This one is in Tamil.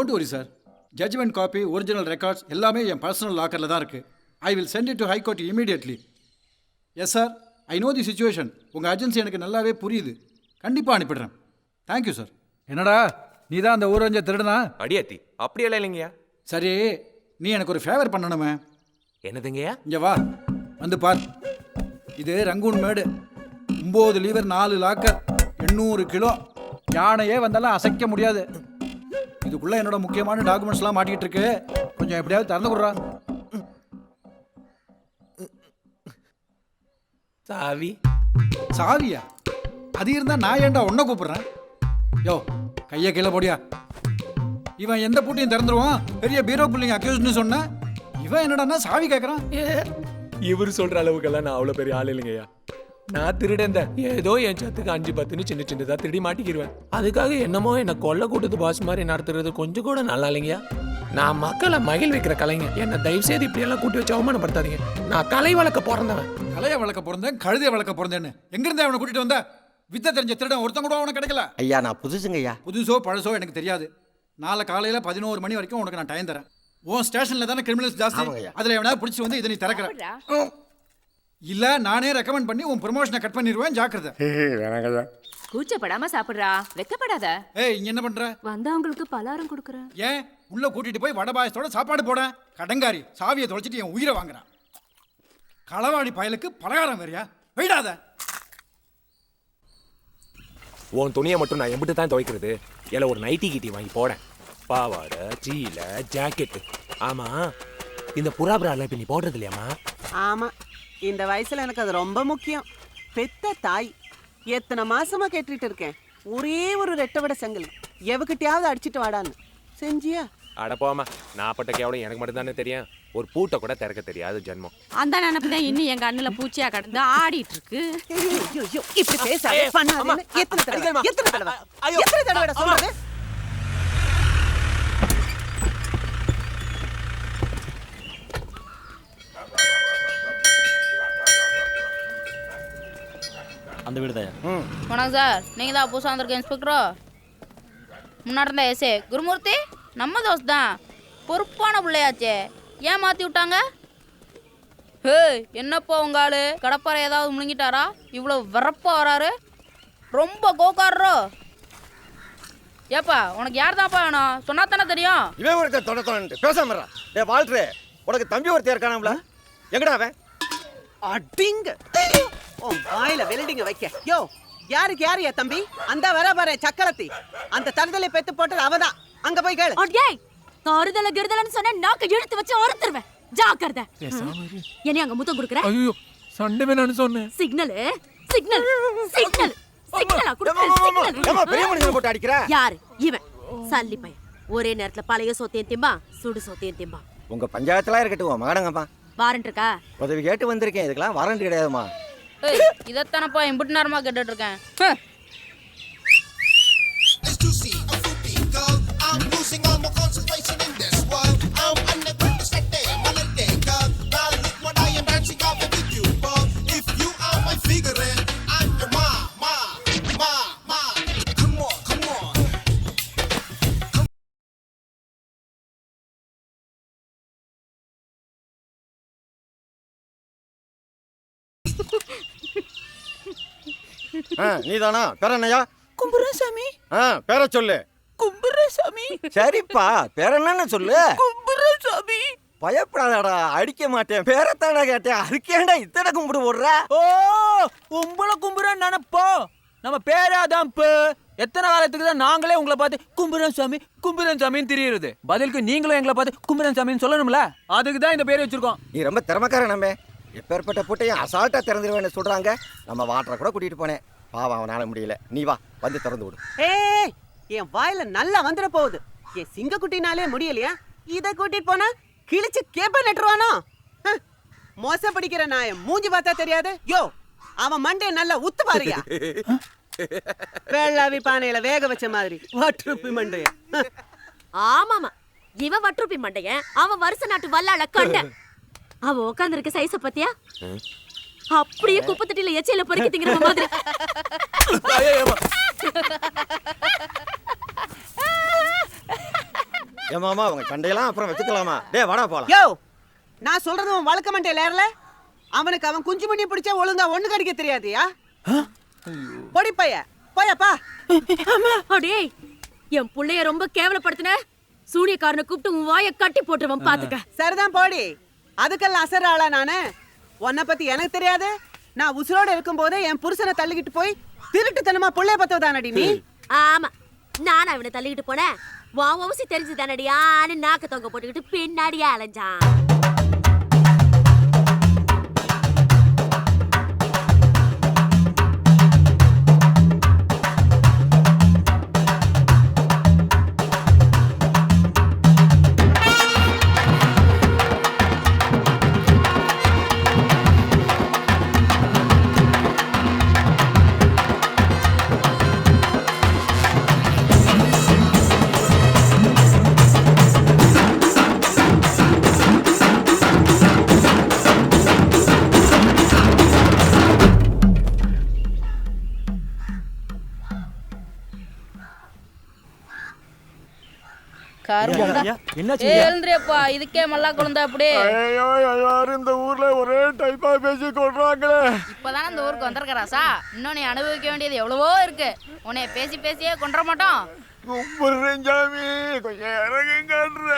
Don't worry sir. Judgment copy, original records எல்லாமே என் பர்சனல் லாக்கரில் தான் இருக்குது. I will send it to high court immediately. Yes sir, I know the situation. உங்கள் அர்ஜென்சி எனக்கு நல்லாவே புரியுது. கண்டிப்பாக அனுப்பிடுறேன். Thank you sir. என்னடா நீ தான் அந்த ஊரஞ்ச திருடனா? அடியாத்தி அப்படியெல்லாம் இல்லைங்கய்யா. சரி, நீ எனக்கு ஒரு ஃபேவர் பண்ணணுமே. என்னதுங்கய்யா? இங்கே வா, வந்து பார். இது ரங்கூன் மேடு. 9 லீவர், 4 லாக்கர், 800 கிலோ. யானையே வந்தாலும் அசைக்க முடியாது. இதுக்குள்ளே என்னோட முக்கியமான டாக்குமெண்ட்ஸ்லாம் மாட்டிக்கிட்டு இருக்கு. கொஞ்சம் எப்படியாவது திறந்து கொடுறா. சாவி? சாவியா? அது இருந்தால் நான் ஏன்டா உன்னை கூப்பிட்றேன்? யோ, கையை கீழே போடியா. இவன் எந்த பூட்டையும் திறந்துருவான். பெரிய பீரோ புள்ளிங்க அக்யூஸ்ட்னு சொன்ன இவன் என்னடான்னா சாவி கேட்குறான். இவர் சொல்ற அளவுக்கெல்லாம் நான் அவ்வளோ பெரிய ஆள் இல்லைங்கய்யா. நான் திருடேன். ஏதோ என் சத்துக்கு 5-10 சின்ன சின்னதாக திருடி மாட்டிக்கிடுவேன். அதுக்காக என்னமோ என்னை கொல்ல கூட்டத்து பாஸ் மாதிரி நடத்துறது கொஞ்சம் கூட நல்லா இல்லைங்கய்யா. நான் மக்களை மகிழ் வைக்கிற கலைங்க. என்னை தயவு செய்து இப்படியெல்லாம் கூட்டி வச்சு அவமானப்படுத்தாதீங்க. நான் கலை வளர்க்க பிறந்தவன். கலையை வளர்க்க பிறந்தேன், கழுதையை வளர்க்க பிறந்தேன்னு எங்கிருந்து அவனை கூட்டிட்டு வந்த? வித்த தெரிஞ்ச திருடன் ஒருத்தன் கூட அவனுக்கு கிடைக்கல. ஐயா நான் புதுசுங்க ஐயா. புதுசோ பழசோ எனக்கு தெரியாது. நாளை காலையில் 11 மணி வரைக்கும் உனக்கு நான் டைம் தரேன். உன் ஸ்டேஷனில் தானே கிரிமினல்ஸ் ஜாஸ்தி. அதில் எவனா பிடிச்சி வந்து இதை நீ திறக்கிற இல்ல நானே ரெக்கமெண்ட் பண்ணி உன் ப்ரமோஷனை கட் பண்ணிடுவேன். ஜாக்கிரதை. கூச்சப்படாம சாப்பிடுறா, வெக்கப்படாத. ஏய், இங்க என்ன பண்ற? வந்தவங்களுக்கு பலாரம் கொடுக்கறேன். ஏன் உள்ள கூட்டிட்டு போய் வடை பாயசத்தோட சாப்பாடு போட? கடங்காரி சாவியை தொலைச்சிட்டு என் உயிரை வாங்குறான். களவாடி பயலுக்கு பலகாரம் வேறியா? போயிடாத. உன் துணியை மட்டும் நான் எம்பிட்டு தான் துவைக்கிறது? இல்லை ஒரு நைட்டி கிட்டி வாங்கி போடேன். பாவாடை, சீல, ஜாக்கெட்டு. ஆமா, இந்த புறாபுரால இப்ப நீ போடுறது இல்லையாமா? ஆமா, இந்த வயசுல எனக்கு அது ரொம்ப முக்கியம். பெத்த தாய் எத்தனை மாசமா கேட்டுட்டு இருக்கேன். ஒரே ஒரு ரெட்டை விட செங்கல் எவகிட்டயாவது அடிச்சிட்டு வாடான்னு. செஞ்சியா? அட போமா, நான் பட்ட கேவலம் எனக்கு மட்டும் தானே தெரியும். ஒரு பூட்டை கூட திறக்க தெரியாது ஜென்மம். அந்த நினைப்புதான் இன்னும் எங்க அண்ணுல பூச்சியா கடந்து ஆடிட்டு இருக்கு. இப்படி பேசாதே, பண்ணாதே. எத்தனை தடவை சொல்றது? அந்த வீடு தான். வணக்கம் சார், நீங்க தான் புதுசாக வந்திருக்க இன்ஸ்பெக்டரோ? முன்னாடி இருந்த எஸ்ஏ குருமூர்த்தி நம்ம தோஸ்த் தான். பொறுப்பான பிள்ளையாச்சே, ஏன் மாற்றி விட்டாங்க? ஹே, என்னப்பா உங்க ஆளு கடப்பாறை ஏதாவது முழுங்கிட்டாரா? இவ்வளோ வரப்பா வராரு, ரொம்ப கோக்காரோ. ஏப்பா உனக்கு யார் தான்ப்பா வேணும்? சொன்னா தானே தெரியும். இவன் ஒருத்தர் தொடர்ந்து பேசாம வாழ்றே. உனக்கு தம்பி ஒருத்தர் இருக்கானாம்ல, எங்கடா அவன்? அடிங்க வாயில வெல்டிங்க வைக்க. யோ, யாருக்கு யாரு தம்பி? அந்த வர பாரு சக்கரத்தி. அந்த தருதலை பெத்து போட்டது அவதான். அங்க போய் கேளு. அடேய், தருதல கிருதலன்னு சொன்னா நாக்க இழுத்து வச்சு ஒருத்தருவேன். ஜாக்கிரதை. என்ன அங்க முத்தம் குடுக்குற? ஐயோ, சண்டை வேணான்னு சொன்னேன். சிக்னல் சிக்னல் சிக்னல் சிக்னலா குடுக்குற? சிக்னல். ஏமா பெரிய மனுஷனை போட்டு அடிக்குற? யாரு இவன்? சல்லி பையன். ஒரே நேரத்துல பழைய சோத்தையும் திம்பா, சுடு சோத்தையும் திம்பா. உங்க பஞ்சாயத்துல இருக்கட்டும் மகனங்கப்பா. வாரண்ட் இருக்கா? உதவி கேட்டு வந்திருக்கேன். இதுக்கெல்லாம் வாரண்ட் கிடையாதுமா. இதத்தானப்பா இம்புட்டு நேரமா கேட்டுட்டு இருக்கேன். நீதானா? பேர என்னையா? கும்புரசாமி. பேர சொல்லு. கும்புரசாமி. சரிப்பா, பேர என்னன்னு சொல்லு. கும்புரசாமி. பயப்படாதடா, அடிக்க மாட்டேன். பேரத்தாடா கேட்டேன், அதுக்கேண்டா இத்தனை கும்பிடு போடுற? ஓ, உங்களை கும்புறன்னு நினைப்போ. நம்ம பேராதான். எத்தனை காலத்துக்கு தான் நாங்களே உங்களை பார்த்து கும்புரன் சாமின்னு தெரியுது. பதிலுக்கு நீங்களும் எங்களை பார்த்து கும்புரன் சாமின்னு சொல்லணும்ல. அதுக்கு தான் இந்த பேர் வச்சிருக்கோம். நீ ரொம்ப திறமைக்கார. நம்ம எப்பேற்பட்ட பூட்டையும் அசால்ட்டா திறந்துருவேன்னு சொல்றாங்க. நம்ம வாட்டரை கூட கூட்டிட்டு போனேன். பாவம், அவனால முடியல. நீ வா, வந்து திறந்து விடு. ஏய், என் வாயில நல்லா வந்துட போகுது. என் சிங்க குட்டினாலே முடியலையா? இதை கூட்டிட்டு போனா கிழிச்சு கேப்ப நட்டுருவானோ? மோச படிக்கிற நாய மூஞ்சி பார்த்தா தெரியாது. யோ, அவன் மண்டே நல்லா உத்து பாருயா. வெள்ளாவி பானையில வேக வச்ச மாதிரி வட்டுருப்பி மண்டைய. ஆமாமா, இவன் வட்டுருப்பி மண்டைய. அவன் வருஷ நாட்டு வல்லாள கண்ட. அவன் உட்கார்ந்து இருக்க சைஸ பத்தியா? அப்படியே குப்பத்தட்டில எச்சையில பொறுக்கி திங்கிற மாதிரி. ஏமாமா அவங்க சண்டையெல்லாம் அப்புறம் வச்சுக்கலாமா? டேய் வாடா போலாம். யோ நான் சொல்றது உன் வழக்க மண்டையில ஏறல. அவனுக்கு அவன் குஞ்சு மணி பிடிச்சா ஒழுங்கா ஒண்ணு கடிக்க தெரியாதியா? பொடி பைய போயப்பா. அடே என் புள்ளைய ரொம்ப கேவலப்படுத்தின சூனியக்காரனை கூப்பிட்டு உன் வாயை கட்டி போட்டுருவன் பாத்துக்க. சரிதான் போடி. அதுக்கெல்லாம் அசர ஆளா நானு? உன்னை பத்தி எனக்கு தெரியாது. நான் உசுரோட இருக்கும் போதே என் புருஷனை தள்ளிக்கிட்டு போய் திருட்டுத்தனமா புள்ளைய பத்தவதானடி நீ? ஆமா நான் அவனை தள்ளிக்கிட்டு போனேன். உன் வம்சி தெரிஞ்சு தானடியான்னு நாக்க தொங்க போட்டுக்கிட்டு பின்னாடியே அலைஞ்சான். எழுந்திரியப்பா, இதுக்கே மல்லா குழந்தை அப்படி. ஐயோ எல்லாரும் இந்த ஊர்ல ஒரே டைப்பா பேசி கொள்றாங்களே. இப்பதானே இந்த ஊருக்கு வந்திருக்கறாசா, இன்னும் நீ அனுபவிக்க வேண்டியது எவ்வளவோ இருக்கு. உன்னைய பேசி பேசியே கொன்ற மாட்டோம். கும்பிடுறேன் சாமி, கொஞ்சம் இறங்குங்கன்ற.